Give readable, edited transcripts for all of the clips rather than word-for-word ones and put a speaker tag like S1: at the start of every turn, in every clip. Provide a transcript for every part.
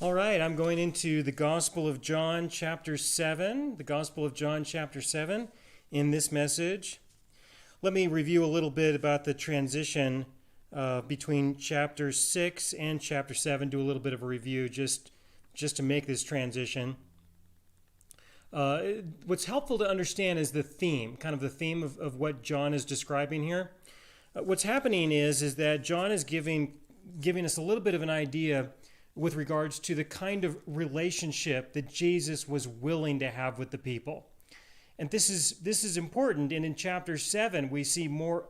S1: All right, I'm going into the Gospel of John, chapter 7. The Gospel of John, chapter 7, in this message. Let me review a little bit about the transition between chapter 6 and chapter 7. Do a little bit of a review just to make this transition. What's helpful to understand is the theme, kind of the theme of what John is describing here. What's happening is that John is giving us a little bit of an idea with regards to the kind of relationship that Jesus was willing to have with the people. And this is important, and in chapter 7 we see more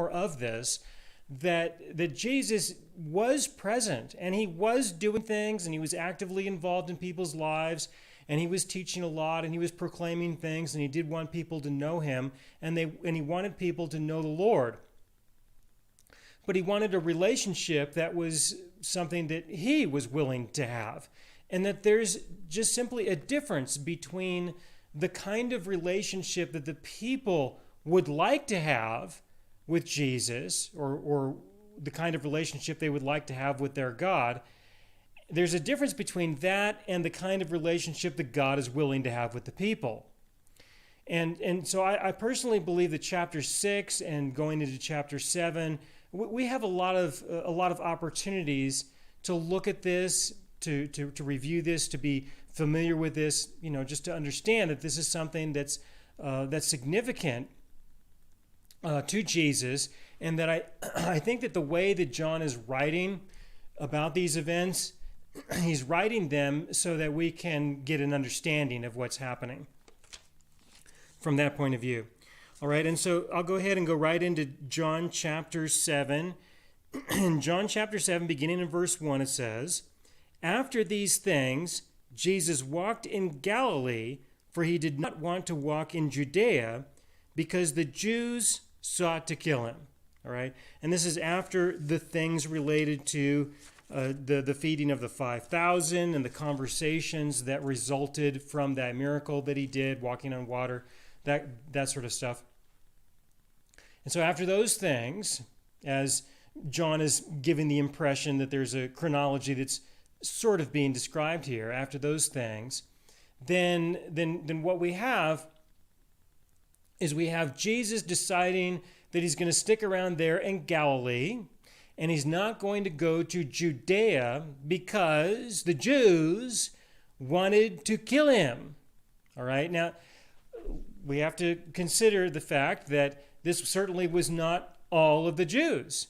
S1: of this, that Jesus was present and he was doing things and he was actively involved in people's lives and he was teaching a lot and he was proclaiming things and he did want people to know him and he wanted people to know the Lord. But he wanted a relationship that was something that he was willing to have. And that there's just simply a difference between the kind of relationship that the people would like to have with Jesus, or the kind of relationship they would like to have with their God. There's a difference between that and the kind of relationship that God is willing to have with the people. And so I personally believe that chapter 6 and going into chapter 7, we have a lot of opportunities to look at this, to review this, to be familiar with this, just to understand that this is something that's significant to Jesus, and that I think that the way that John is writing about these events, he's writing them so that we can get an understanding of what's happening from that point of view. All right, and so I'll go ahead and go right into John chapter 7. In John chapter 7, beginning in verse 1, it says, "After these things, Jesus walked in Galilee, for he did not want to walk in Judea, because the Jews sought to kill him." All right, and this is after the things related to the feeding of the 5,000 and the conversations that resulted from that miracle that he did, walking on water, that sort of stuff. And so after those things, as John is giving the impression that there's a chronology that's sort of being described here, after those things, then what we have is we have Jesus deciding that he's going to stick around there in Galilee, and he's not going to go to Judea because the Jews wanted to kill him. All right, now we have to consider the fact that this certainly was not all of the Jews.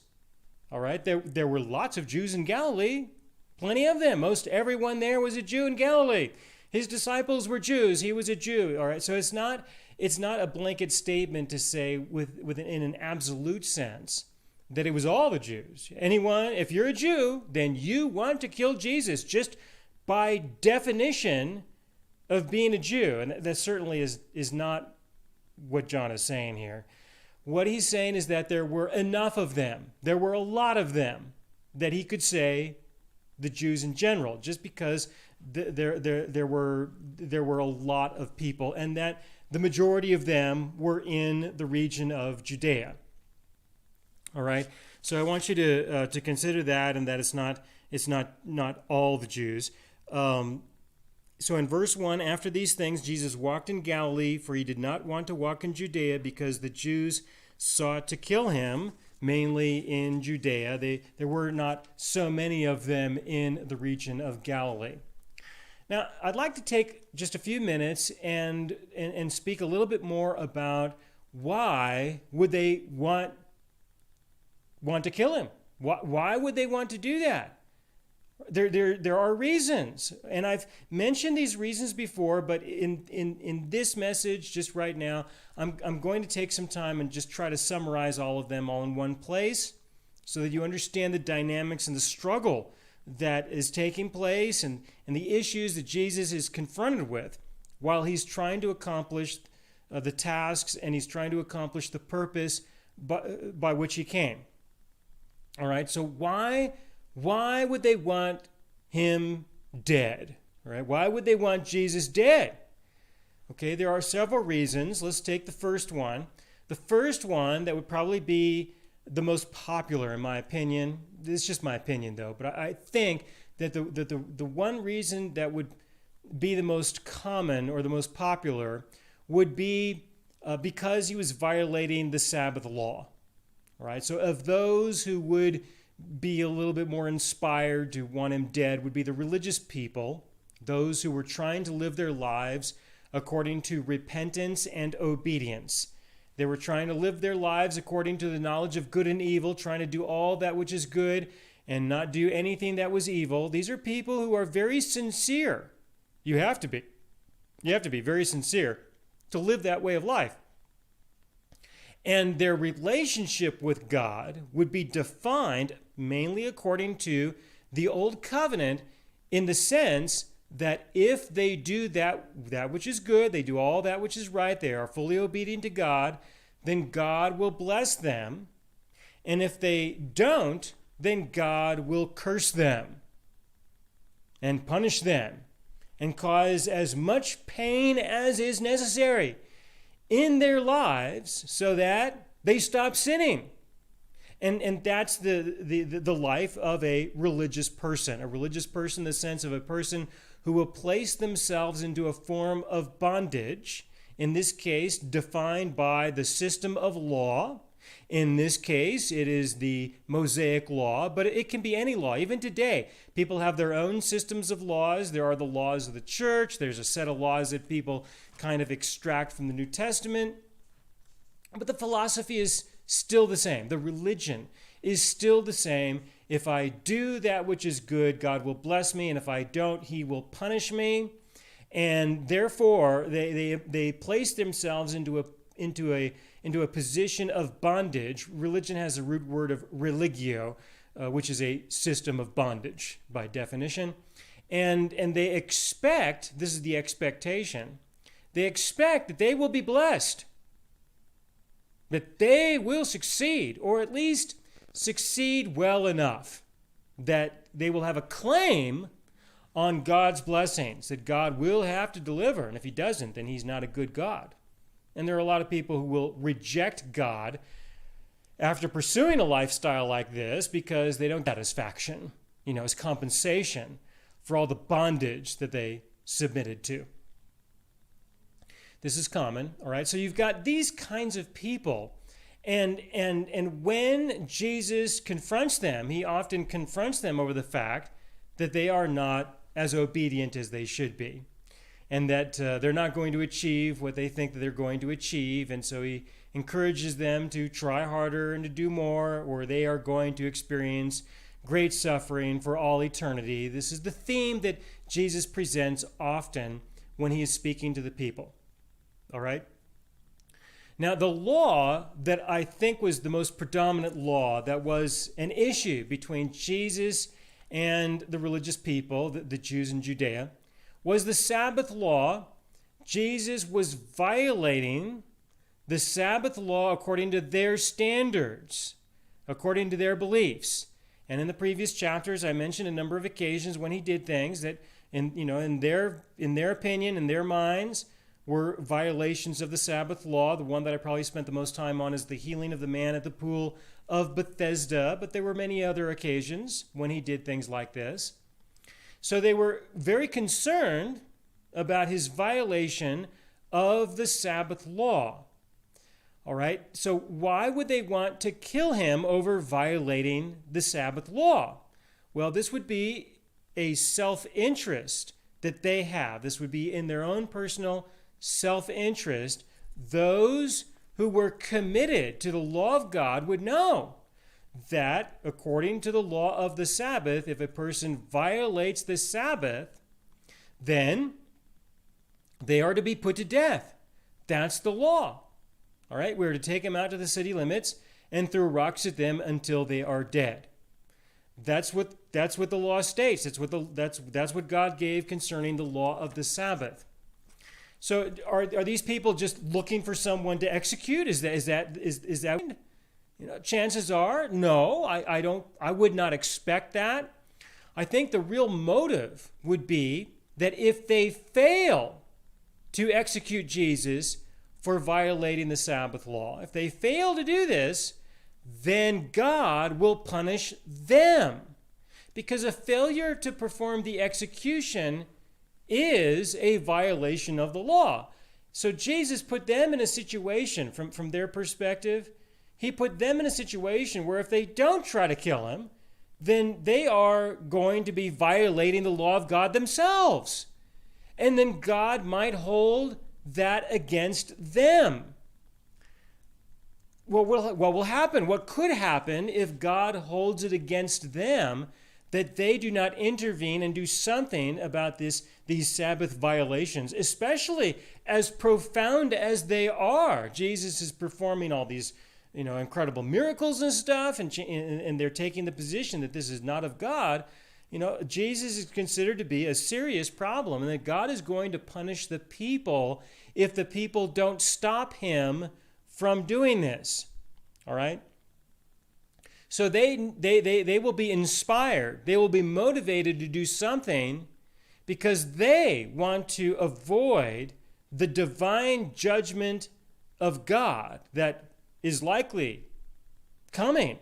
S1: All right, there were lots of Jews in Galilee, plenty of them. Most everyone there was a Jew in Galilee. His disciples were Jews. He was a Jew. All right, so it's not a blanket statement to say in an absolute sense that it was all the Jews. Anyone, if you're a Jew, then you want to kill Jesus, just by definition of being a Jew. And that certainly is not what John is saying here. What he's saying is that there were enough of them. There were a lot of them that he could say the Jews in general, just because there were a lot of people, and that the majority of them were in the region of Judea. All right, so I want you to consider that, and that it's not all the Jews. So in verse 1, after these things, Jesus walked in Galilee, for he did not want to walk in Judea because the Jews sought to kill him, mainly in Judea. There were not so many of them in the region of Galilee. Now, I'd like to take just a few minutes and speak a little bit more about why would they want to kill him? Why would they want to do that? There are reasons, and I've mentioned these reasons before, but in this message, just right now, I'm going to take some time and just try to summarize all of them all in one place so that you understand the dynamics and the struggle that is taking place and the issues that Jesus is confronted with while he's trying to accomplish the tasks and he's trying to accomplish the purpose by which he came. All right, so why would they want him dead? All right, why would they want Jesus dead? Okay, there are several reasons. Let's take the first one. The first one that would probably be the most popular, in my opinion. This is just my opinion, though, but I think that the one reason that would be the most common or the most popular would be because he was violating the Sabbath law. All right, so of those who would be a little bit more inspired to want him dead would be the religious people, those who were trying to live their lives according to repentance and obedience. They were trying to live their lives according to the knowledge of good and evil, trying to do all that which is good and not do anything that was evil. These are people who are very sincere. You have to be. You have to be very sincere to live that way of life. And their relationship with God would be defined mainly according to the Old Covenant, in the sense that if they do that which is good, they do all that which is right, they are fully obedient to God, then God will bless them. And if they don't, then God will curse them and punish them and cause as much pain as is necessary in their lives so that they stop sinning. And that's the life of a religious person. A religious person in the sense of a person who will place themselves into a form of bondage, in this case defined by the system of law. In this case, it is the Mosaic law, but it can be any law. Even today, people have their own systems of laws. There are the laws of the church. There's a set of laws that people kind of extract from the New Testament. But the philosophy is still the same. The religion is still the same. If I do that which is good, God will bless me, and if I don't, he will punish me. And therefore, they place themselves into a position of bondage. Religion has the root word of religio, which is a system of bondage by definition. And they expect, this is the expectation, they expect that they will be blessed, that they will succeed, or at least succeed well enough that they will have a claim on God's blessings, that God will have to deliver. And if he doesn't, then he's not a good God. And there are a lot of people who will reject God after pursuing a lifestyle like this because they don't get satisfaction, as compensation for all the bondage that they submitted to. This is common, all right? So you've got these kinds of people. And when Jesus confronts them, he often confronts them over the fact that they are not as obedient as they should be, and that they're not going to achieve what they think that they're going to achieve. And so he encourages them to try harder and to do more, or they are going to experience great suffering for all eternity. This is the theme that Jesus presents often when he is speaking to the people. All right? Now, the law that I think was the most predominant law that was an issue between Jesus and the religious people, the Jews in Judea, was the Sabbath law. Jesus was violating the Sabbath law according to their standards, according to their beliefs. And in the previous chapters, I mentioned a number of occasions when he did things that, in their opinion, in their minds, were violations of the Sabbath law. The one that I probably spent the most time on is the healing of the man at the pool of Bethesda, but there were many other occasions when he did things like this. So they were very concerned about his violation of the Sabbath law. All right, so why would they want to kill him over violating the Sabbath law? Well, this would be a self-interest that they have. This would be in their own personal self-interest. Those who were committed to the law of God would know that according to the law of the Sabbath, if a person violates the Sabbath, then they are to be put to death. That's the law. All right, we're to take them out to the city limits and throw rocks at them until they are dead. That's what the law states. That's what God gave concerning the law of the Sabbath. So are these people just looking for someone to execute? Is that chances are no. I would not expect that. I think the real motive would be that if they fail to execute Jesus for violating the Sabbath law, if they fail to do this, then God will punish them. because a failure to perform the execution is a violation of the law. So Jesus put them in a situation, from their perspective, he put them in a situation where if they don't try to kill him, then they are going to be violating the law of God themselves. And then God might hold that against them. What will happen? What could happen if God holds it against them that they do not intervene and do something about these Sabbath violations, especially as profound as they are? Jesus is performing all these incredible miracles and stuff, and they're taking the position that this is not of God. Jesus is considered to be a serious problem, and that God is going to punish the people if the people don't stop him from doing this. All right? So they will be inspired. They will be motivated to do something because they want to avoid the divine judgment of God that is likely coming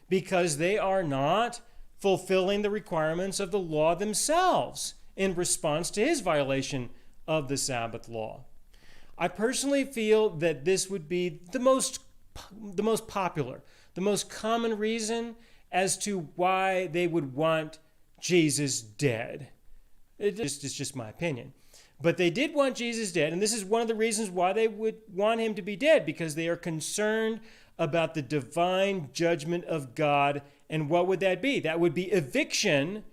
S1: because they are not fulfilling the requirements of the law themselves in response to his violation of the Sabbath law. I personally feel that this would be the most popular, the most common reason as to why they would want Jesus dead. It's just my opinion. But they did want Jesus dead, and this is one of the reasons why they would want him to be dead, because they are concerned about the divine judgment of God. And what would that be? That would be eviction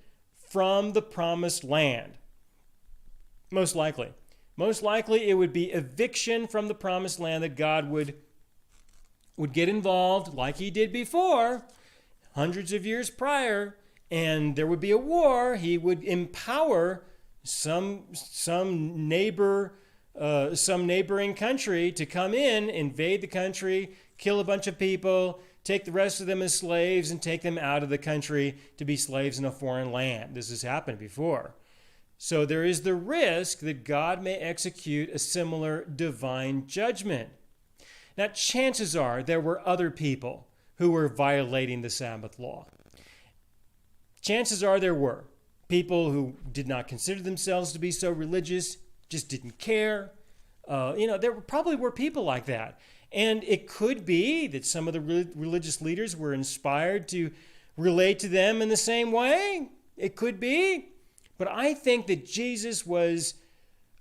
S1: from the promised land. Most likely. Most likely it would be eviction from the promised land, that God would get involved like he did before, hundreds of years prior, and there would be a war. He would empower some neighboring country to come in, invade the country, kill a bunch of people, take the rest of them as slaves, and take them out of the country to be slaves in a foreign land. This has happened before. So there is the risk that God may execute a similar divine judgment. Now, chances are there were other people who were violating the Sabbath law. Chances are there were people who did not consider themselves to be so religious, just didn't care. There probably were people like that. And it could be that some of the religious leaders were inspired to relate to them in the same way. It could be. But I think that Jesus was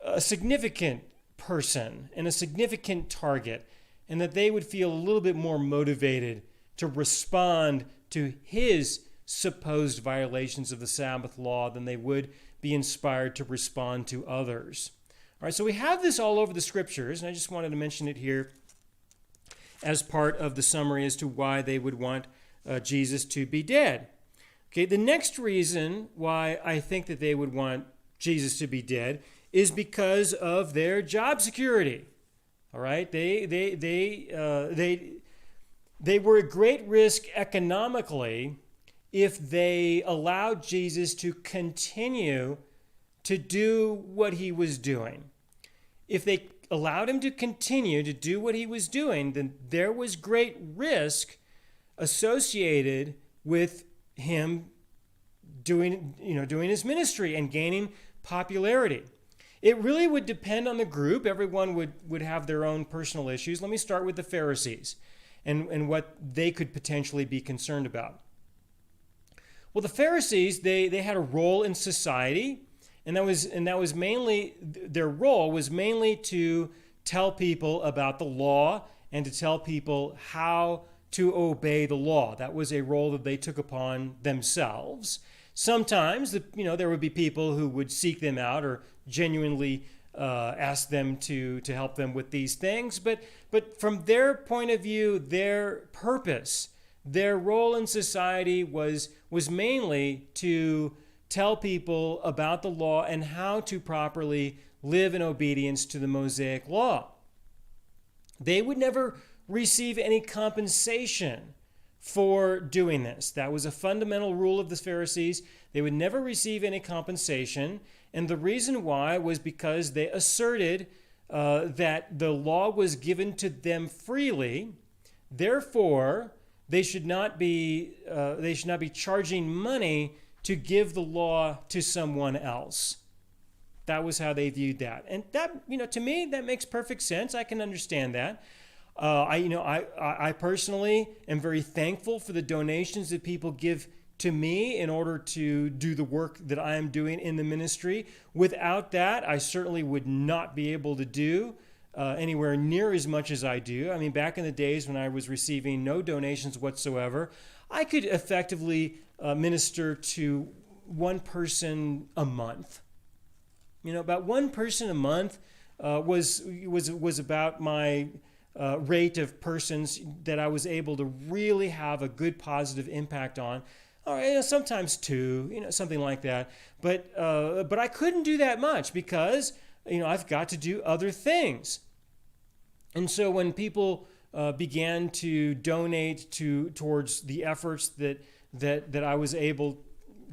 S1: a significant person and a significant target, and that they would feel a little bit more motivated to respond to his supposed violations of the Sabbath law than they would be inspired to respond to others. All right, so we have this all over the scriptures, and I just wanted to mention it here as part of the summary as to why they would want Jesus to be dead. Okay, the next reason why I think that they would want Jesus to be dead is because of their job security. All right, they were at great risk economically if they allowed Jesus to continue to do what he was doing. If they allowed him to continue to do what he was doing, then there was great risk associated with him doing his ministry and gaining popularity. It really would depend on the group. Everyone would have their own personal issues. Let me start with the Pharisees and what they could potentially be concerned about. Well, the Pharisees, they had a role in society, and that was mainly, their role was mainly to tell people about the law and to tell people how to obey the law. That was a role that they took upon themselves. Sometimes, there would be people who would seek them out or genuinely ask them to help them with these things. But from their point of view, their purpose, their role in society was mainly to tell people about the law and how to properly live in obedience to the Mosaic law. They would never receive any compensation for doing this. That was a fundamental rule of the Pharisees. They would never receive any compensation, and the reason why was because they asserted that the law was given to them freely. Therefore, they should not be charging money to give the law to someone else. That was how they viewed that. And that, to me, that makes perfect sense. I can understand that. I personally am very thankful for the donations that people give to me in order to do the work that I am doing in the ministry. Without that, I certainly would not be able to do anywhere near as much as I do. I mean, back in the days when I was receiving no donations whatsoever, I could effectively minister to one person a month. About one person a month was about my rate of persons that I was able to really have a good positive impact on. All right, sometimes two, something like that. But I couldn't do that much because I've got to do other things. And so when people began to donate towards the efforts that I was able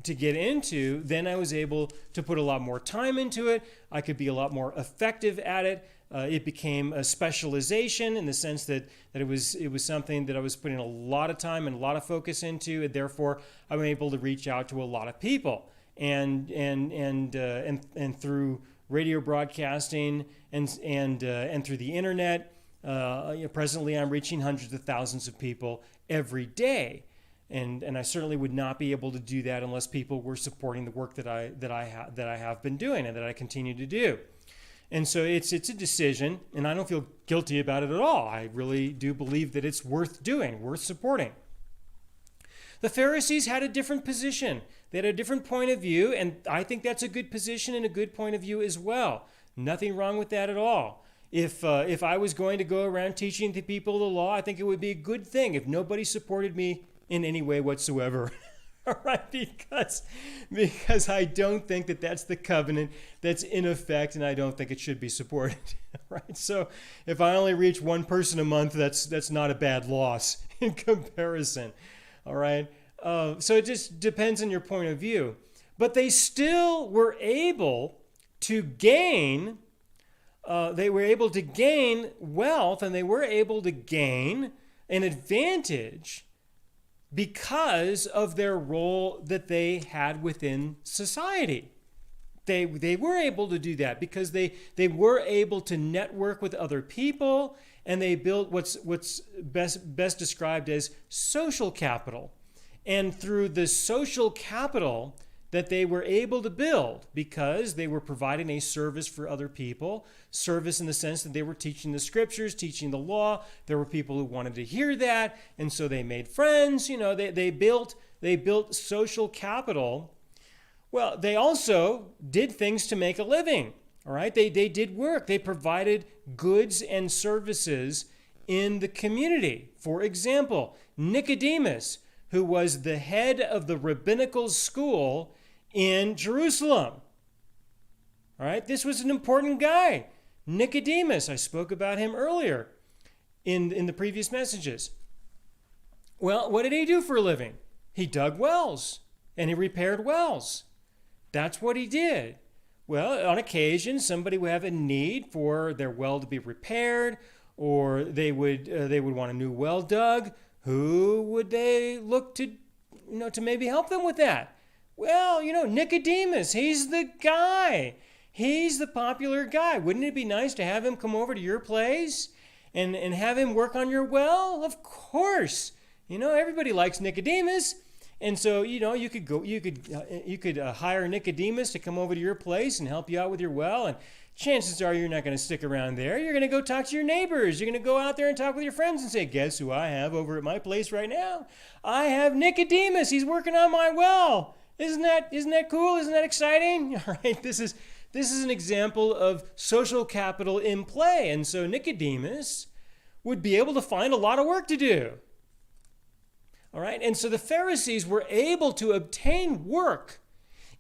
S1: to get into, then I was able to put a lot more time into it. I could be a lot more effective at it. It became a specialization in the sense that it was something that I was putting a lot of time and a lot of focus into, and therefore I'm able to reach out to a lot of people. And through radio broadcasting and through the internet, presently I'm reaching hundreds of thousands of people every day. And I certainly would not be able to do that unless people were supporting the work that I have been doing and that I continue to do. And so it's a decision, and I don't feel guilty about it at all. I really do believe that it's worth doing, worth supporting. The Pharisees had a different position. They had a different point of view, and I think that's a good position and a good point of view as well. Nothing wrong with that at all. If I was going to go around teaching the people the law, I think it would be a good thing if nobody supported me in any way whatsoever. All right, because I don't think that that's the covenant that's in effect, and I don't think it should be supported. Right? So if I only reach one person a month, that's not a bad loss in comparison. All right. So it just depends on your point of view. But they still were able to gain. They were able to gain wealth, and they were able to gain an advantage because of their role that they had within society. They were able to do that because they were able to network with other people, and they built what's best described as social capital. And through the social capital that they were able to build, because they were providing a service for other people, service in the sense that they were teaching the scriptures, teaching the law. There were people who wanted to hear that, and so they made friends. They built social capital. Well, they also did things to make a living. All right, they did work. They provided goods and services in the community. For example, Nicodemus, who was the head of the rabbinical school in Jerusalem. All right, this was an important guy. Nicodemus, I spoke about him earlier in the previous messages. Well, what did he do for a living? He dug wells and he repaired wells. That's what he did. Well, on occasion, somebody would have a need for their well to be repaired, or they would want a new well dug. Who would they look to, to maybe help them with that? Well, Nicodemus, he's the guy. He's the popular guy. Wouldn't it be nice to have him come over to your place and have him work on your well? Of course. Everybody likes Nicodemus. And so, you could hire Nicodemus to come over to your place and help you out with your well. And chances are you're not going to stick around there. You're going to go talk to your neighbors. You're going to go out there and talk with your friends and say, guess who I have over at my place right now? I have Nicodemus. He's working on my well. Isn't that cool? Isn't that exciting? All right, this is an example of social capital in play. And so Nicodemus would be able to find a lot of work to do. All right, and so the Pharisees were able to obtain work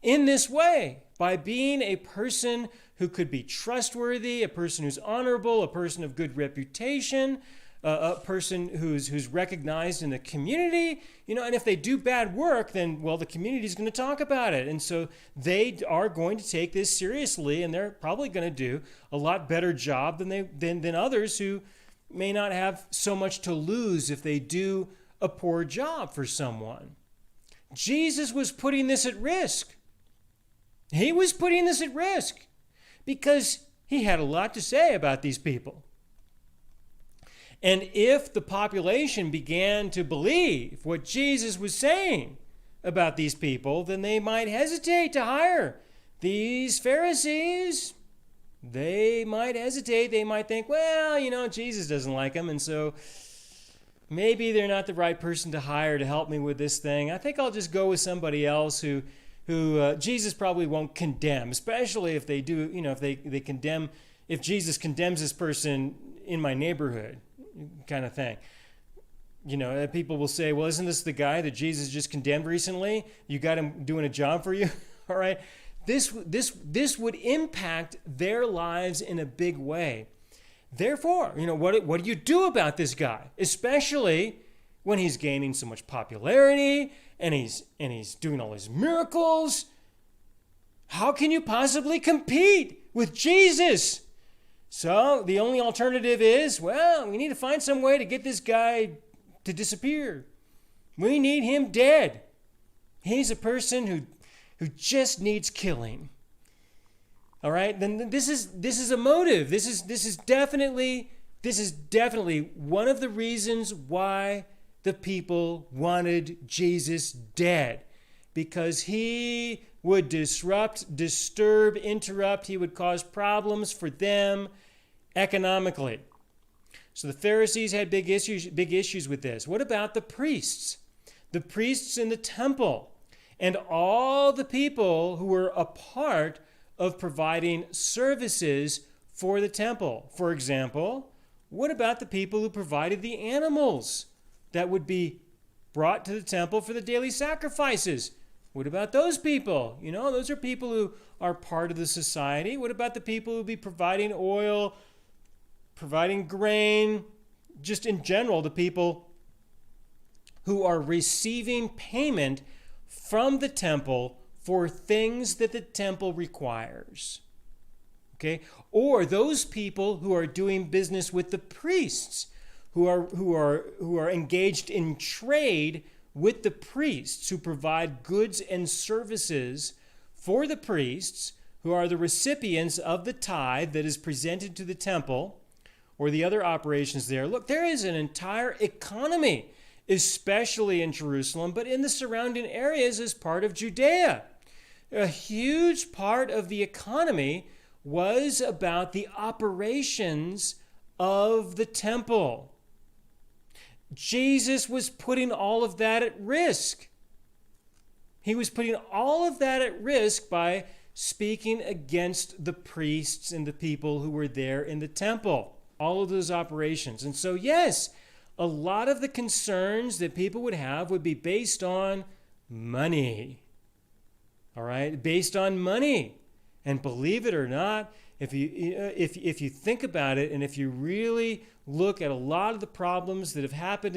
S1: in this way by being a person who could be trustworthy, a person who's honorable, a person of good reputation, a person who's recognized in the community, and if they do bad work, then, well, the community's going to talk about it. And so they are going to take this seriously, and they're probably going to do a lot better job than others who may not have so much to lose if they do a poor job for someone. Jesus was putting this at risk. He was putting this at risk because he had a lot to say about these people. And if the population began to believe what Jesus was saying about these people, then they might hesitate to hire these Pharisees. They might hesitate. They might think, well, Jesus doesn't like them, and so maybe they're not the right person to hire to help me with this thing. I think I'll just go with somebody else who Jesus probably won't condemn, especially if they do, if they condemn, if Jesus condemns this person in my neighborhood, kind of thing. People will say, well, isn't this the guy that Jesus just condemned recently? You got him doing a job for you? All right. This would impact their lives in a big way. Therefore, what do you do about this guy? Especially when he's gaining so much popularity and he's doing all his miracles. How can you possibly compete with Jesus? So the only alternative is, we need to find some way to get this guy to disappear. We need him dead. He's a person who just needs killing. All right? Then this is a motive. This is definitely one of the reasons why the people wanted Jesus dead, because he would disrupt, disturb, interrupt. He would cause problems for them economically. So the Pharisees had big issues with this. What about the priests? The priests in the temple and all the people who were a part of providing services for the temple. For example, what about the people who provided the animals that would be brought to the temple for the daily sacrifices? What about those people? Those are people who are part of the society. What about the people who will be providing oil, providing grain, just in general, the people who are receiving payment from the temple for things that the temple requires? Okay? Or those people who are doing business with the priests, who are engaged in trade with the priests, who provide goods and services for the priests, who are the recipients of the tithe that is presented to the temple, or the other operations there. Look, there is an entire economy, especially in Jerusalem, but in the surrounding areas as part of Judea. A huge part of the economy was about the operations of the temple. Jesus was putting all of that at risk. He was putting all of that at risk by speaking against the priests and the people who were there in the temple, all of those operations. And so, yes, a lot of the concerns that people would have would be based on money. All right? Based on money. And believe it or not, if you think about it, and if you really look at a lot of the problems that have happened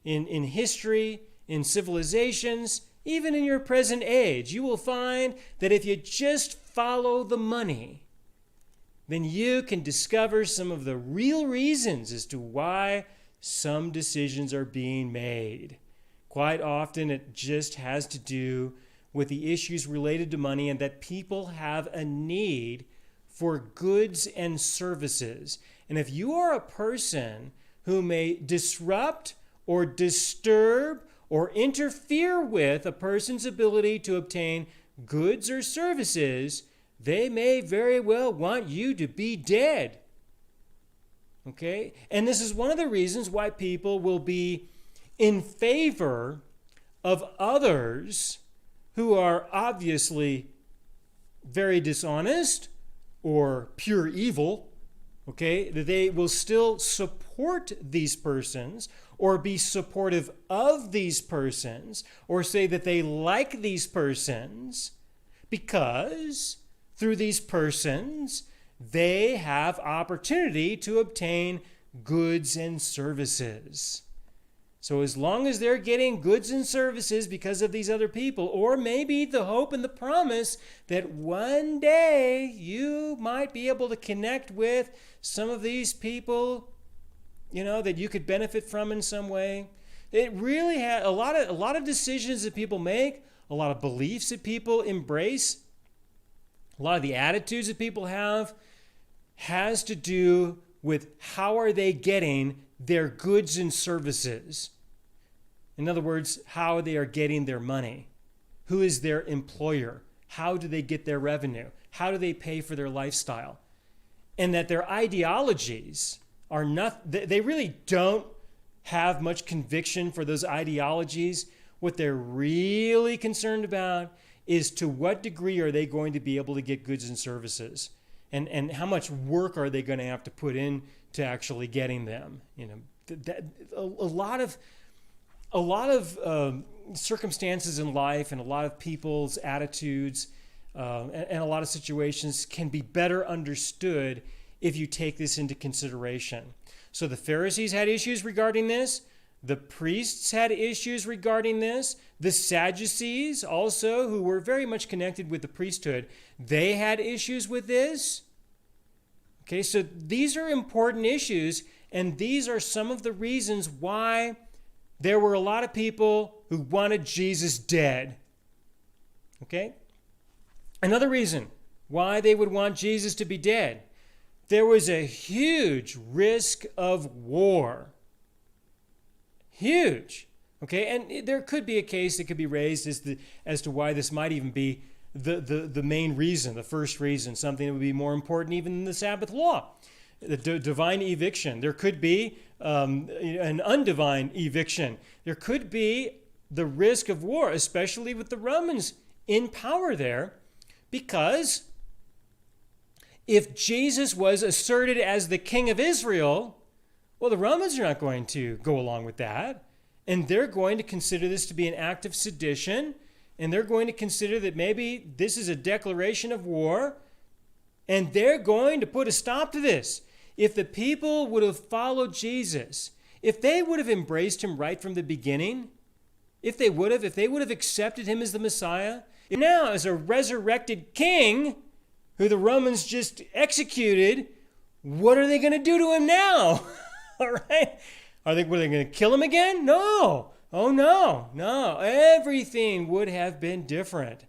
S1: in history, in civilizations, even in your present age, you will find that if you just follow the money, then you can discover some of the real reasons as to why some decisions are being made. Quite often it just has to do with the issues related to money, and that people have a need for goods and services. And if you are a person who may disrupt or disturb or interfere with a person's ability to obtain goods or services, they may very well want you to be dead. Okay? And this is one of the reasons why people will be in favor of others who are obviously very dishonest or pure evil, okay? That they will still support these persons or be supportive of these persons or say that they like these persons because through these persons they have opportunity to obtain goods and services. So as long as they're getting goods and services because of these other people, or maybe the hope and the promise that one day you might be able to connect with some of these people, that you could benefit from in some way, It really had a lot of decisions that people make, a lot of beliefs that people embrace, a lot of the attitudes that people have has to do with how are they getting their goods and services. In other words, how they are getting their money. Who is their employer? How do they get their revenue? How do they pay for their lifestyle? And that their ideologies are not, they really don't have much conviction for those ideologies. What they're really concerned about is to what degree are they going to be able to get goods and services? And how much work are they going to have to put in to actually getting them? A lot of circumstances in life and a lot of people's attitudes and a lot of situations can be better understood if you take this into consideration. So the Pharisees had issues regarding this. The priests had issues regarding this. The Sadducees also, who were very much connected with the priesthood, they had issues with this. Okay, so these are important issues, and these are some of the reasons why there were a lot of people who wanted Jesus dead. Okay? Another reason why they would want Jesus to be dead. There was a huge risk of war. Huge. Okay, and there could be a case that could be raised as to why this might even be the main reason, the first reason, something that would be more important even than the Sabbath law. The divine eviction. There could be an undivine eviction. There could be the risk of war, especially with the Romans in power there, because if Jesus was asserted as the king of Israel, well, the Romans are not going to go along with that. And they're going to consider this to be an act of sedition. And they're going to consider that maybe this is a declaration of war. And they're going to put a stop to this. If the people would have followed Jesus, if they would have embraced him right from the beginning, if they would have accepted him as the Messiah, now as a resurrected king who the Romans just executed, what are they going to do to him now? All right? Were they going to kill him again? No. Oh, no. Everything would have been different.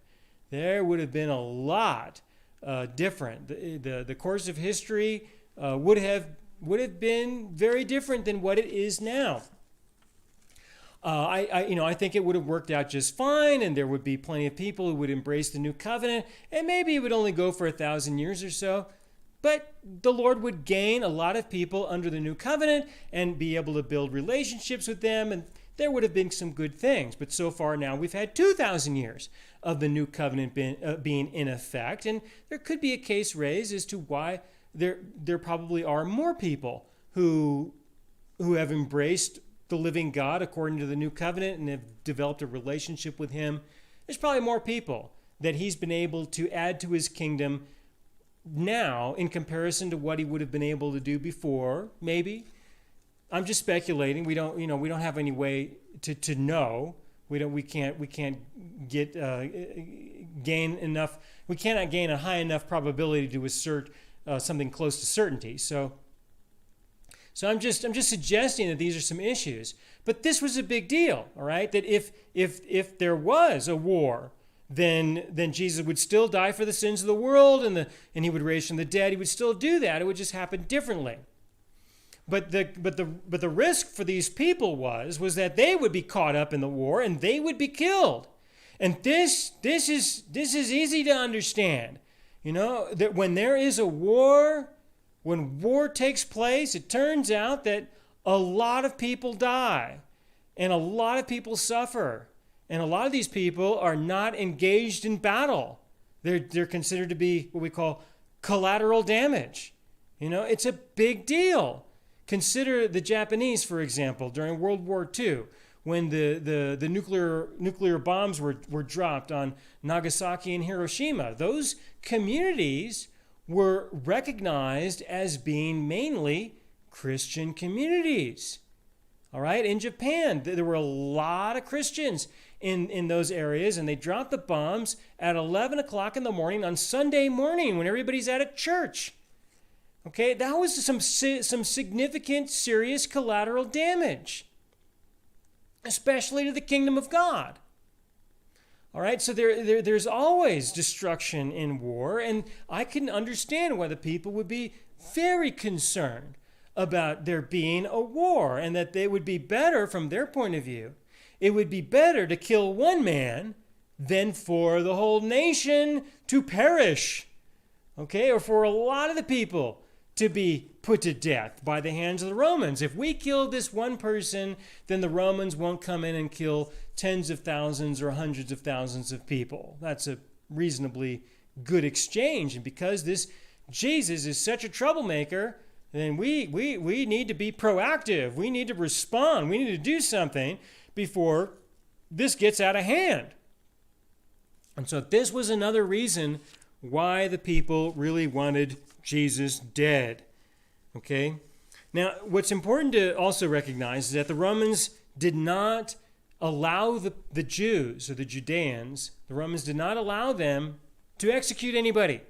S1: There would have been a lot different. The course of history would have been very different than what it is now. I think it would have worked out just fine, and there would be plenty of people who would embrace the new covenant, and maybe it would only go for 1,000 years or so. But the Lord would gain a lot of people under the new covenant and be able to build relationships with them, and there would have been some good things. But so far now we've had 2,000 years of the new covenant being in effect, and there could be a case raised as to why there probably are more people who have embraced the living God according to the new covenant and have developed a relationship with him. There's probably more people that he's been able to add to his kingdom now in comparison to what he would have been able to do before. Maybe. I'm just speculating. We don't have any way to know. We can't gain enough. We cannot gain a high enough probability to assert something close to certainty. So I'm just suggesting that these are some issues. But this was a big deal, all right? That if there was a war, then Jesus would still die for the sins of the world, and he would raise from the dead. He would still do that. It would just happen differently. But the risk for these people was that they would be caught up in the war and they would be killed. And this is easy to understand. You know, that when there is a war, when war takes place, it turns out that a lot of people die and a lot of people suffer. And a lot of these people are not engaged in battle. They're considered to be what we call collateral damage. You know, it's a big deal. Consider the Japanese, for example, during World War II, when the nuclear bombs were dropped on Nagasaki and Hiroshima. Those communities were recognized as being mainly Christian communities. All right, in Japan, there were a lot of Christians in those areas, and they dropped the bombs at 11 o'clock in the morning on Sunday morning when everybody's at church. Okay, that was some significant, serious collateral damage. especially to the kingdom of God. All right, so there's always destruction in war, and I can understand why the people would be very concerned about there being a war, and that they would be better, from their point of view, it would be better to kill one man than for the whole nation to perish, okay, or for a lot of the people to be put to death by the hands of the Romans. If we kill this one person, then the Romans won't come in and kill tens of thousands or hundreds of thousands of people. That's a reasonably good exchange. And because this Jesus is such a troublemaker, then we need to be proactive. We need to respond. We need to do something before this gets out of hand. And so this was another reason why the people really wanted Jesus dead. Okay? Now, what's important to also recognize is that the Romans did not allow the Jews, or the Judeans, the Romans did not allow them to execute anybody.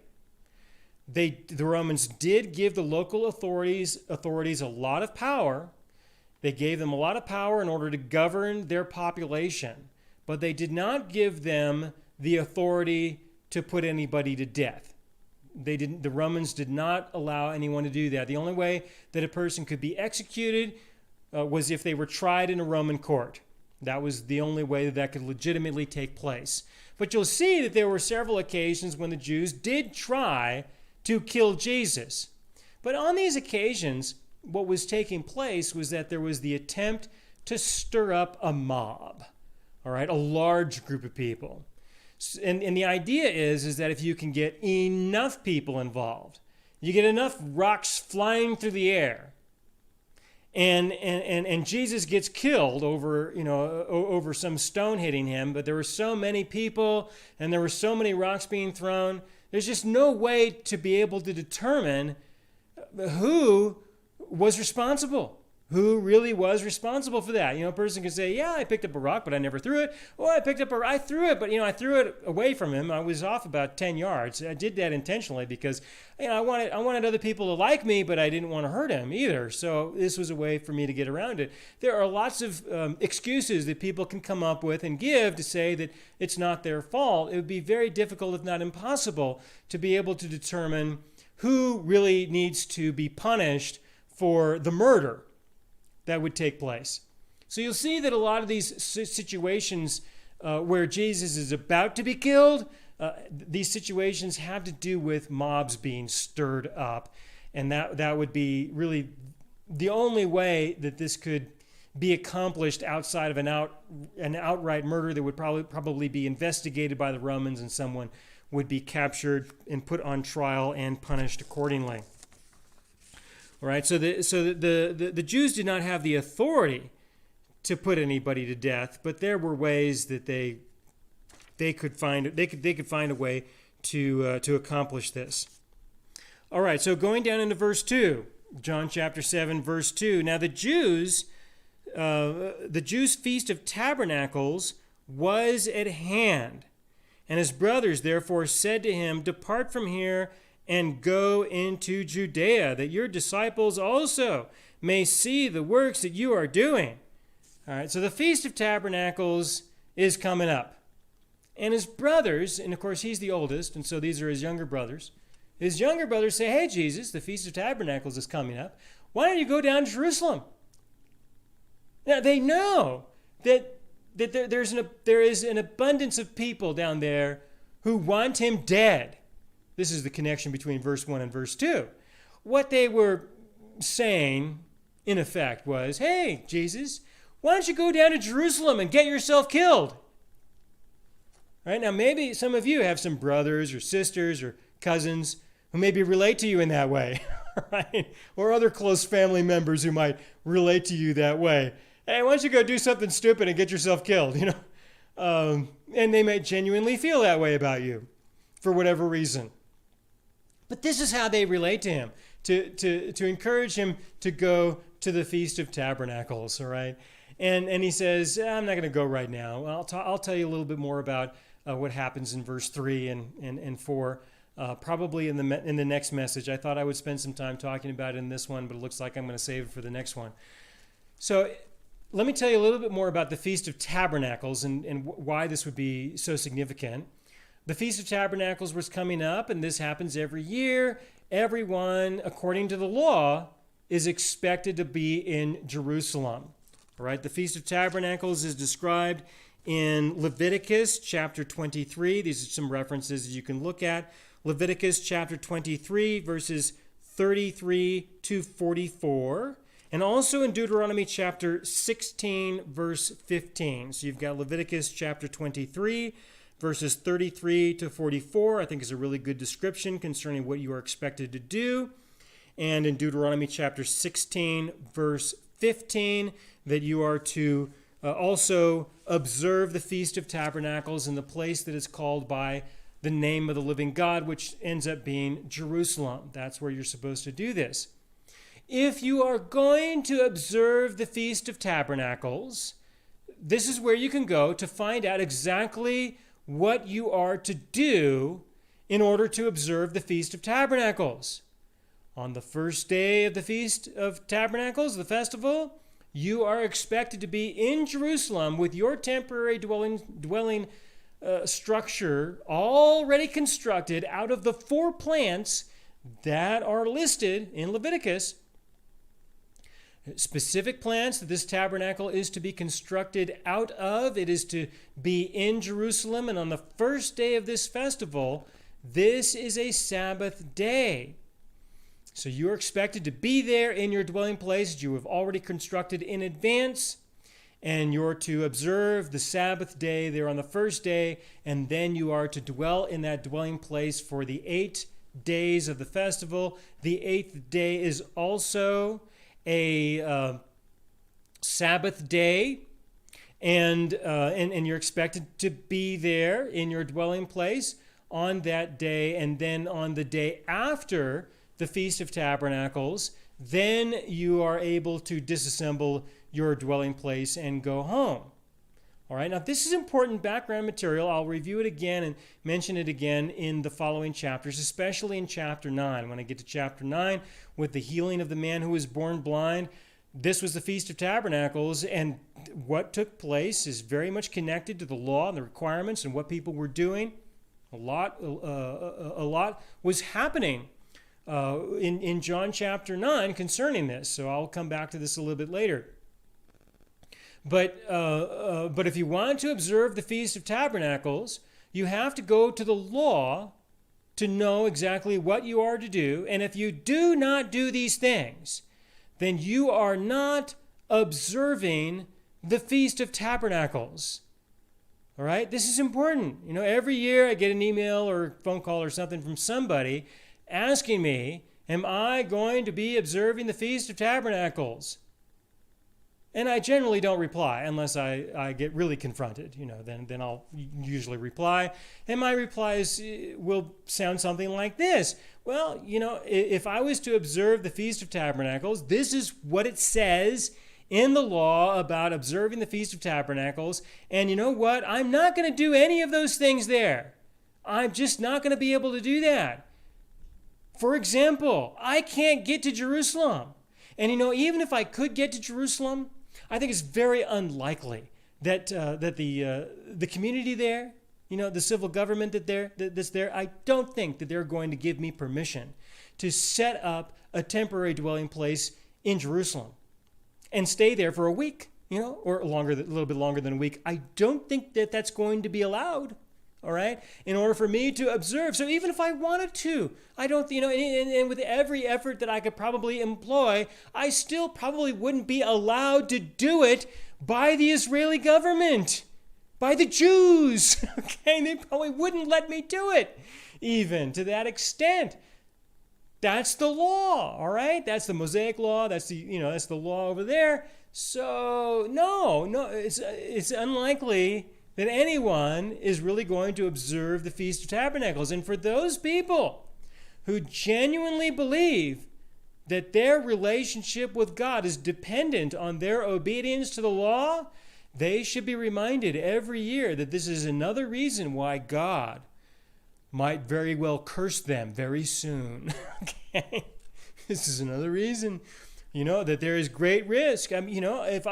S1: The Romans did give the local authorities a lot of power. They gave them a lot of power in order to govern their population, but they did not give them the authority to put anybody to death. The Romans did not allow anyone to do that. The only way that a person could be executed was if they were tried in a Roman court. That was the only way that could legitimately take place. But you'll see that there were several occasions when the Jews did try to kill Jesus. But on these occasions, what was taking place was that there was the attempt to stir up a mob, all right, a large group of people. And the idea is that if you can get enough people involved, you get enough rocks flying through the air, and Jesus gets killed over some stone hitting him, but there were so many people and there were so many rocks being thrown, there's just no way to be able to determine who was responsible. Who really was responsible for that? A person can say, yeah, I picked up a rock, but I never threw it. Or I threw it, but I threw it away from him. I was off about 10 yards. I did that intentionally because I wanted other people to like me, but I didn't want to hurt him either. So this was a way for me to get around it. There are lots of excuses that people can come up with and give to say that it's not their fault. It would be very difficult, if not impossible, to be able to determine who really needs to be punished for the murder that would take place. So you'll see that a lot of these situations where Jesus is about to be killed, these situations have to do with mobs being stirred up. And that would be really the only way that this could be accomplished outside of an outright murder that would probably be investigated by the Romans, and someone would be captured and put on trial and punished accordingly. All right, so the Jews did not have the authority to put anybody to death, but there were ways that they could find a way to accomplish this. All right, so going down into verse 2, John chapter 7, verse 2. Now the Jews' feast of tabernacles was at hand, and his brothers therefore said to him, "Depart from here and go into Judea, that your disciples also may see the works that you are doing." All right, so the Feast of Tabernacles is coming up. And his brothers, and of course he's the oldest, and so these are his younger brothers. His younger brothers say, "Hey, Jesus, the Feast of Tabernacles is coming up. Why don't you go down to Jerusalem?" Now, they know that there is an abundance of people down there who want him dead. This is the connection between verse 1 and verse 2. What they were saying, in effect, was, "Hey, Jesus, why don't you go down to Jerusalem and get yourself killed?" All right, now maybe some of you have some brothers or sisters or cousins who maybe relate to you in that way, right? Or other close family members who might relate to you that way. Hey, why don't you go do something stupid and get yourself killed, And they may genuinely feel that way about you for whatever reason. But this is how they relate to him, to encourage him to go to the Feast of Tabernacles, all right? And he says, "I'm not going to go right now. I'll tell you a little bit more about what happens in verse 3 and 4, probably in the next message. I thought I would spend some time talking about it in this one, but it looks like I'm going to save it for the next one. So let me tell you a little bit more about the Feast of Tabernacles and why this would be so significant. The Feast of Tabernacles was coming up, and this happens every year. Everyone, according to the law, is expected to be in Jerusalem. All right, the Feast of Tabernacles is described in Leviticus chapter 23. These are some references you can look at. Leviticus chapter 23, verses 33 to 44. And also in Deuteronomy chapter 16, verse 15. So you've got Leviticus chapter 23, verses 33 to 44, I think is a really good description concerning what you are expected to do. And in Deuteronomy chapter 16, verse 15, that you are to also observe the Feast of Tabernacles in the place that is called by the name of the living God, which ends up being Jerusalem. That's where you're supposed to do this. If you are going to observe the Feast of Tabernacles, this is where you can go to find out exactly what you are to do in order to observe the Feast of Tabernacles. On the first day of the Feast of Tabernacles, the festival, you are expected to be in Jerusalem with your temporary dwelling structure already constructed out of the 4 plants that are listed in Leviticus. Specific plants that this tabernacle is to be constructed out of. It is to be in Jerusalem. And on the first day of this festival, this is a Sabbath day. So you are expected to be there in your dwelling place that you have already constructed in advance. And you're to observe the Sabbath day there on the first day. And then you are to dwell in that dwelling place for the 8 days of the festival. The 8th day is also a Sabbath day, and you're expected to be there in your dwelling place on that day. And then on the day after the Feast of Tabernacles, then you are able to disassemble your dwelling place and go home. All right, now this is important background material. I'll review it again and mention it again in the following chapters, especially in chapter 9. When I get to chapter 9 with the healing of the man who was born blind, this was the Feast of Tabernacles, and what took place is very much connected to the law and the requirements and what people were doing. A lot was happening in John chapter 9 concerning this, so I'll come back to this a little bit later. But if you want to observe the Feast of Tabernacles, you have to go to the law to know exactly what you are to do. And if you do not do these things, then you are not observing the Feast of Tabernacles. All right? This is important. You know, every year I get an email or phone call or something from somebody asking me, am I going to be observing the Feast of Tabernacles? And I generally don't reply unless I get really confronted. You know, then I'll usually reply. And my replies will sound something like this. Well, you know, if I was to observe the Feast of Tabernacles, this is what it says in the law about observing the Feast of Tabernacles. And you know what? I'm not going to do any of those things there. I'm just not going to be able to do that. For example, I can't get to Jerusalem. And you know, even if I could get to Jerusalem, I think it's very unlikely that the community there, you know, the civil government that's there, I don't think that they're going to give me permission to set up a temporary dwelling place in Jerusalem and stay there for a week, you know, or longer, a little bit longer than a week. I don't think that that's going to be allowed. All right, in order for me to observe. So even if I wanted to, I don't, you know, and with every effort that I could probably employ, I still probably wouldn't be allowed to do it by the Israeli government, by the Jews. Okay, they probably wouldn't let me do it, even to that extent. That's the law, all right? That's the Mosaic law. That's that's the law over there. So no, it's unlikely that anyone is really going to observe the Feast of Tabernacles. And for those people who genuinely believe that their relationship with God is dependent on their obedience to the law, they should be reminded every year that this is another reason why God might very well curse them very soon. Okay? This is another reason that there is great risk. If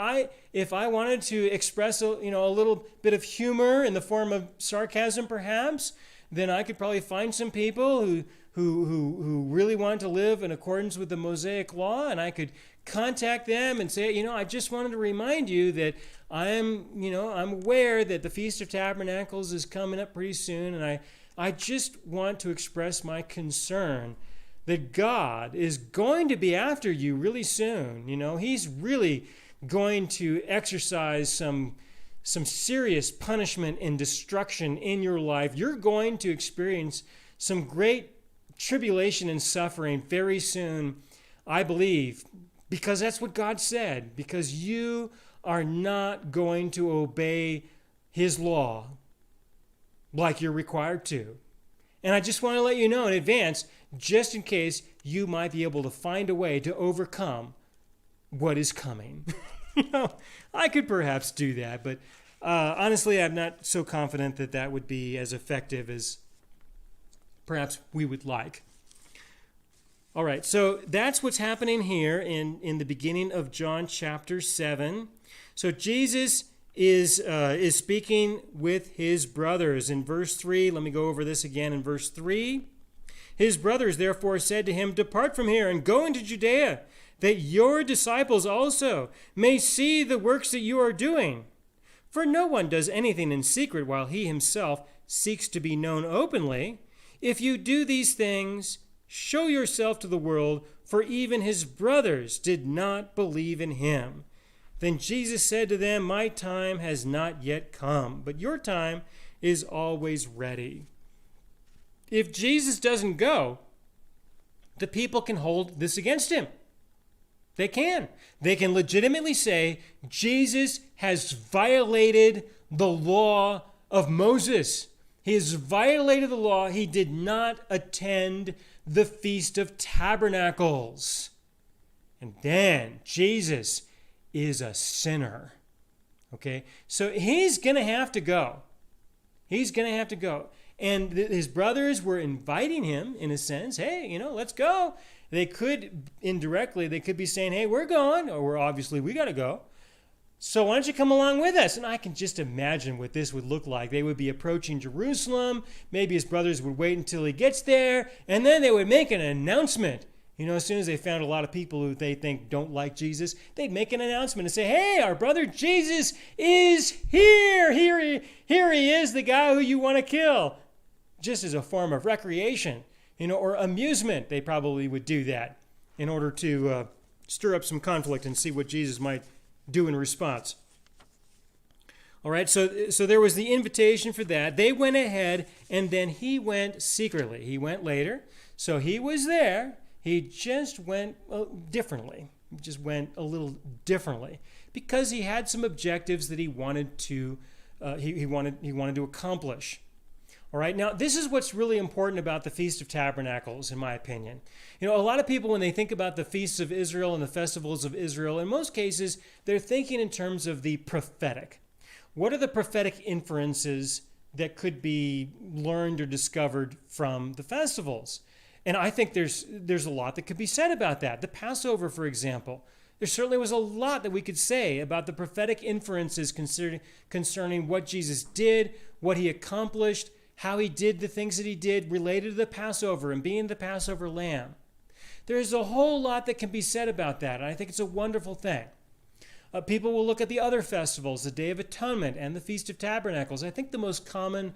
S1: I wanted to express a little bit of humor in the form of sarcasm, perhaps, then I could probably find some people who really wanted to live in accordance with the Mosaic law, and I could contact them and say, I just wanted to remind you that I'm aware that the Feast of Tabernacles is coming up pretty soon, and I just want to express my concern that God is going to be after you really soon. He's really going to exercise some serious punishment and destruction in your life. You're going to experience some great tribulation and suffering very soon, I believe, because that's what God said, because you are not going to obey his law like you're required to. And I just want to let you know in advance, just in case you might be able to find a way to overcome what is coming. I could perhaps do that, but honestly, I'm not so confident that that would be as effective as perhaps we would like. All right, so that's what's happening here in the beginning of John chapter 7. So Jesus is speaking with his brothers. In verse 3, let me go over this again in verse 3. His brothers therefore said to him, "Depart from here and go into Judea, that your disciples also may see the works that you are doing. For no one does anything in secret while he himself seeks to be known openly. If you do these things, show yourself to the world, for even his brothers did not believe in him." Then Jesus said to them, "My time has not yet come, but your time is always ready." If Jesus doesn't go, the people can hold this against him. They can. They can legitimately say, Jesus has violated the law of Moses. He has violated the law. He did not attend the Feast of Tabernacles. And then Jesus is a sinner. Okay? So he's going to have to go. He's going to have to go. And his brothers were inviting him, in a sense, hey, let's go. They could, indirectly, they could be saying, hey, we're going, or we got to go. So why don't you come along with us? And I can just imagine what this would look like. They would be approaching Jerusalem. Maybe his brothers would wait until he gets there, and then they would make an announcement. As soon as they found a lot of people who they think don't like Jesus, they'd make an announcement and say, hey, our brother Jesus is here. Here he is, the guy who you want to kill. Just as a form of recreation, or amusement. They probably would do that in order to stir up some conflict and see what Jesus might do in response. All right, so there was the invitation for that. They went ahead, and then he went secretly. He went later. So he was there. He just went differently. He just went a little differently because he had some objectives that he wanted to he wanted to accomplish. All right, now this is what's really important about the Feast of Tabernacles, in my opinion. A lot of people, when they think about the feasts of Israel and the festivals of Israel, in most cases, they're thinking in terms of the prophetic. What are the prophetic inferences that could be learned or discovered from the festivals? And I think there's a lot that could be said about that. The Passover, for example. There certainly was a lot that we could say about the prophetic inferences concerning what Jesus did, what he accomplished, how he did the things that he did related to the Passover and being the Passover lamb. There's a whole lot that can be said about that, and I think it's a wonderful thing. People will look at the other festivals, the Day of Atonement and the Feast of Tabernacles. I think the most common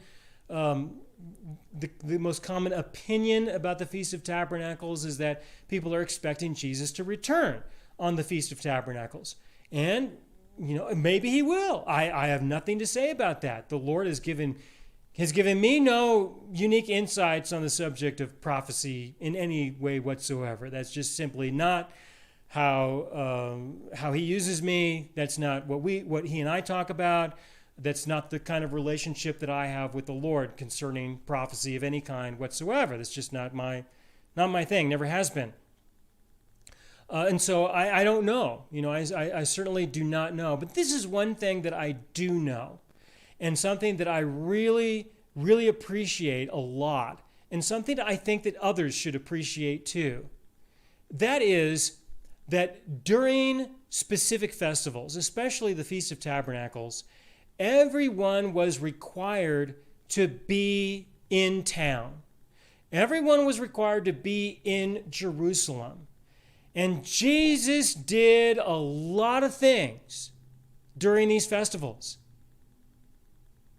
S1: opinion about the Feast of Tabernacles is that people are expecting Jesus to return on the Feast of Tabernacles. And, maybe he will. I have nothing to say about that. The Lord has given me no unique insights on the subject of prophecy in any way whatsoever. That's just simply not how he uses me. That's not what he and I talk about. That's not the kind of relationship that I have with the Lord concerning prophecy of any kind whatsoever. That's just not my thing. Never has been. And so I don't know. I certainly do not know. But this is one thing that I do know. And something that I really, really appreciate a lot, and something that I think that others should appreciate too. That is that during specific festivals, especially the Feast of Tabernacles, everyone was required to be in town. Everyone was required to be in Jerusalem. And Jesus did a lot of things during these festivals.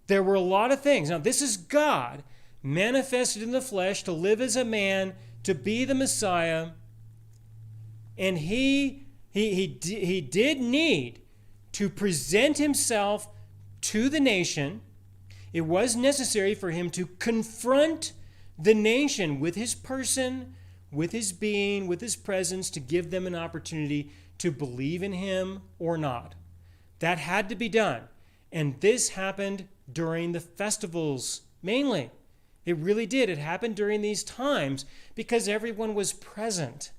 S1: There were a lot of things. Now, this is God manifested in the flesh to live as a man, to be the Messiah. And he did need to present himself to the nation. It was necessary for him to confront the nation with his person, with his being, with his presence, to give them an opportunity to believe in him or not. That had to be done. And this happened during the festivals mainly. It really did. It happened during these times because everyone was present.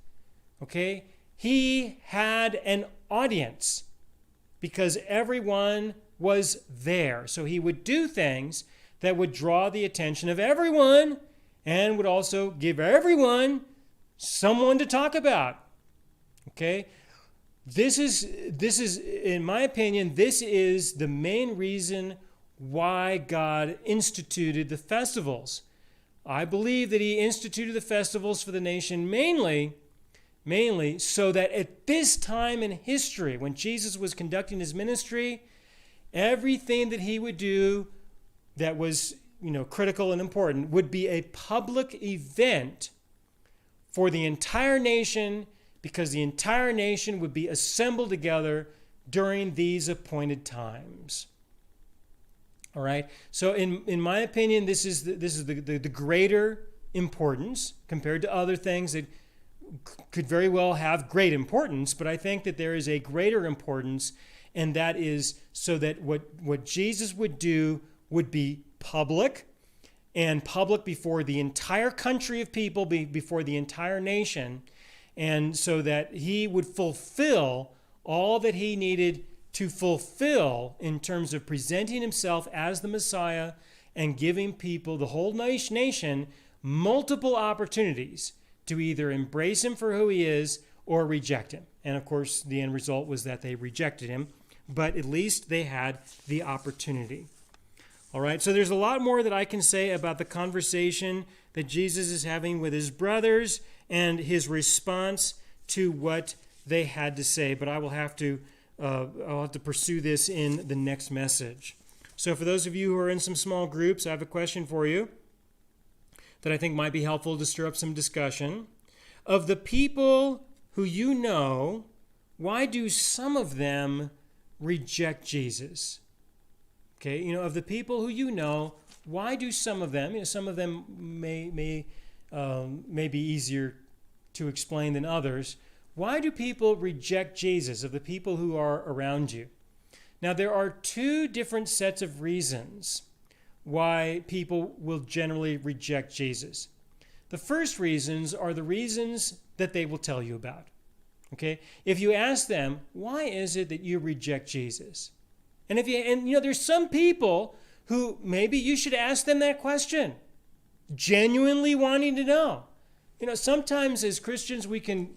S1: Okay? He had an audience because everyone was there. So he would do things that would draw the attention of everyone and would also give everyone someone to talk about. Okay? This is, in my opinion, this is the main reason why God instituted the festivals. I believe that he instituted the festivals for the nation mainly so that at this time in history, when Jesus was conducting his ministry, everything that he would do that was, critical and important would be a public event for the entire nation, because the entire nation would be assembled together during these appointed times. All right. So in my opinion, this is the greater importance compared to other things that could very well have great importance, but I think that there is a greater importance, and that is so that what Jesus would do would be public, and public before the entire country of people, before the entire nation, and so that he would fulfill all that he needed to fulfill in terms of presenting himself as the Messiah and giving people, the whole nation, multiple opportunities to either embrace him for who he is or reject him. And of course, the end result was that they rejected him, but at least they had the opportunity. All right, so there's a lot more that I can say about the conversation that Jesus is having with his brothers and his response to what they had to say, but I'll have to pursue this in the next message. So for those of you who are in some small groups, I have a question for you that I think might be helpful to stir up some discussion. Of the people who you know, why do some of them reject Jesus? Okay, of the people who you know, why do some of them, some of them may be easier to explain than others, why do people reject Jesus, of the people who are around you? Now, there are two different sets of reasons why people will generally reject Jesus. The first reasons are the reasons that they will tell you about. Okay? If you ask them, why is it that you reject Jesus? And there's some people who maybe you should ask them that question, genuinely wanting to know. Sometimes as Christians we can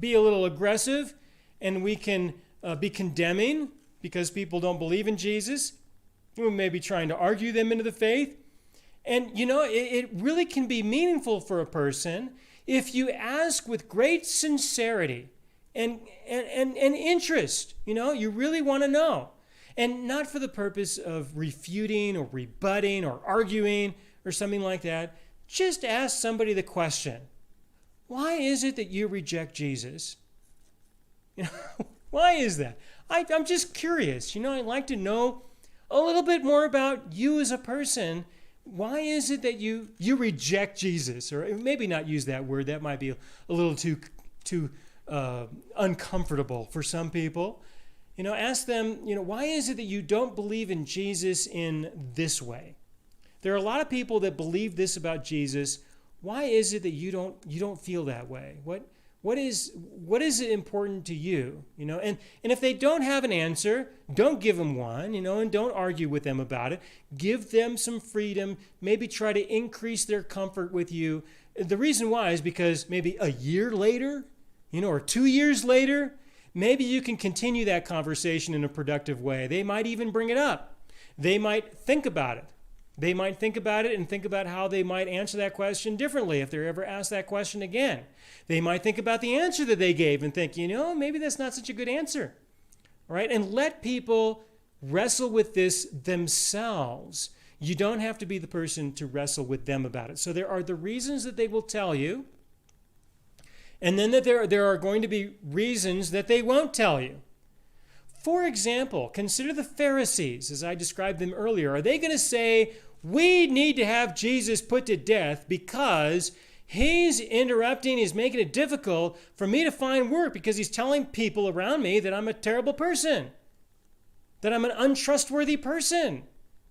S1: be a little aggressive and we can be condemning because people don't believe in Jesus. We may be trying to argue them into the faith. And, it really can be meaningful for a person if you ask with great sincerity and interest. You really want to know. And not for the purpose of refuting or rebutting or arguing or something like that. Just ask somebody the question, why is it that you reject Jesus? Why is that? I'm just curious. I'd like to know a little bit more about you as a person. Why is it that you reject Jesus? Or maybe not use that word. That might be a little too uncomfortable for some people. Ask them, why is it that you don't believe in Jesus in this way? There are a lot of people that believe this about Jesus. Why is it that you don't feel that way? What is important to you? And if they don't have an answer, don't give them one, and don't argue with them about it. Give them some freedom. Maybe try to increase their comfort with you. The reason why is because maybe a year later, or 2 years later, maybe you can continue that conversation in a productive way. They might even bring it up. They might think about it. They might think about it and think about how they might answer that question differently if they're ever asked that question again. They might think about the answer that they gave and think, maybe that's not such a good answer. All right? And let people wrestle with this themselves. You don't have to be the person to wrestle with them about it. So there are the reasons that they will tell you, and then that there are going to be reasons that they won't tell you. For example, consider the Pharisees, as I described them earlier. Are they going to say, we need to have Jesus put to death because he's interrupting, he's making it difficult for me to find work because he's telling people around me that I'm a terrible person, that I'm an untrustworthy person,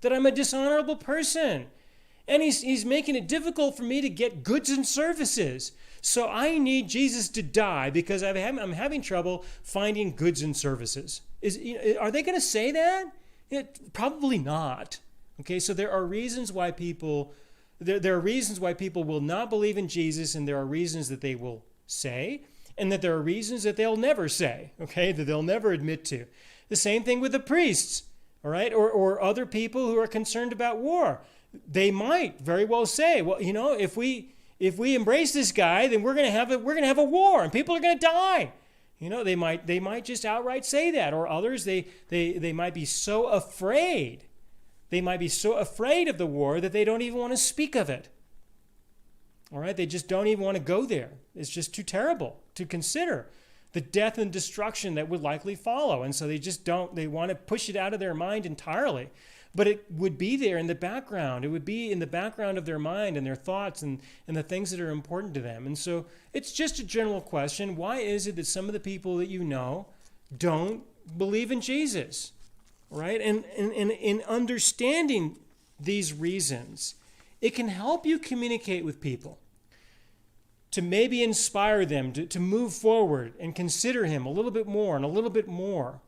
S1: that I'm a dishonorable person. And he's making it difficult for me to get goods and services. So I need Jesus to die because I'm having trouble finding goods and services. Are they going to say that? Probably not. Okay, so there are reasons why people will not believe in Jesus, and there are reasons that they will say, and that there are reasons that they'll never say. Okay, that they'll never admit to. The same thing with the priests, all right, or other people who are concerned about war. They might very well say, well, if we embrace this guy, then we're going to have a war, and people are going to die. They might just outright say that, or others they might be so afraid. They might be so afraid of the war that they don't even want to speak of it. All right, they just don't even want to go there. It's just too terrible to consider the death and destruction that would likely follow, and so they want to push it out of their mind entirely. But it would be there in the background. It would be in the background of their mind and their thoughts and the things that are important to them. And so it's just a general question. Why is it that some of the people that you know don't believe in Jesus? Right? And in understanding these reasons, it can help you communicate with people, to maybe inspire them to move forward and consider him a little bit more and a little bit more.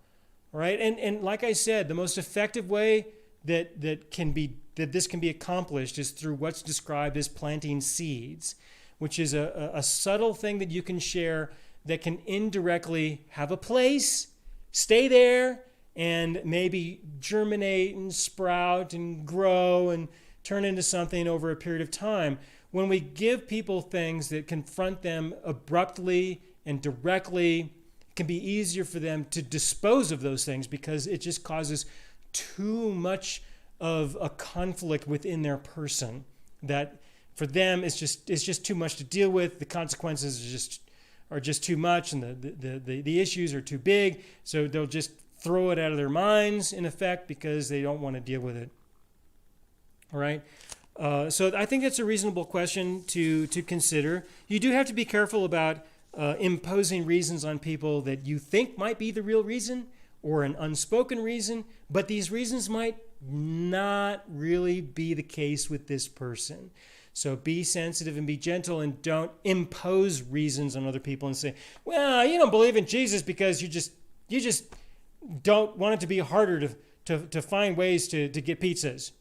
S1: Right? And like I said, the most effective way that this can be accomplished is through what's described as planting seeds, which is a subtle thing that you can share that can indirectly have a place, stay there, and maybe germinate and sprout and grow and turn into something over a period of time. When we give people things that confront them abruptly and directly, it can be easier for them to dispose of those things because it just causes too much of a conflict within their person that for them it's just too much to deal with. The consequences are just too much, and the issues are too big, so they'll just throw it out of their minds in effect because they don't want to deal with it. All right. So I think that's a reasonable question to consider. You do have to be careful about imposing reasons on people that you think might be the real reason or an unspoken reason, but these reasons might not really be the case with this person. So be sensitive and be gentle, and don't impose reasons on other people and say, well, you don't believe in Jesus because you just don't want it to be harder to find ways to get pizzas.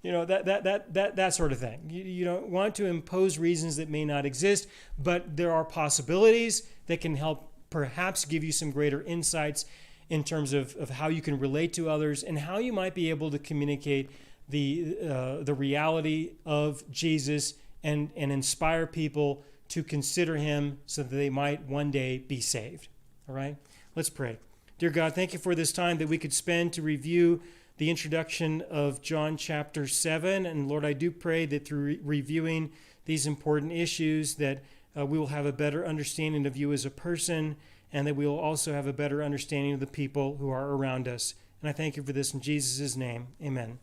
S1: That sort of thing. You don't want to impose reasons that may not exist, but there are possibilities that can help perhaps give you some greater insights in terms of how you can relate to others and how you might be able to communicate the reality of Jesus and inspire people to consider him so that they might one day be saved. All right? Let's pray. Dear God, thank you for this time that we could spend to review the introduction of John chapter 7. And Lord, I do pray that through reviewing these important issues that we will have a better understanding of you as a person, and that we will also have a better understanding of the people who are around us. And I thank you for this in Jesus' name. Amen.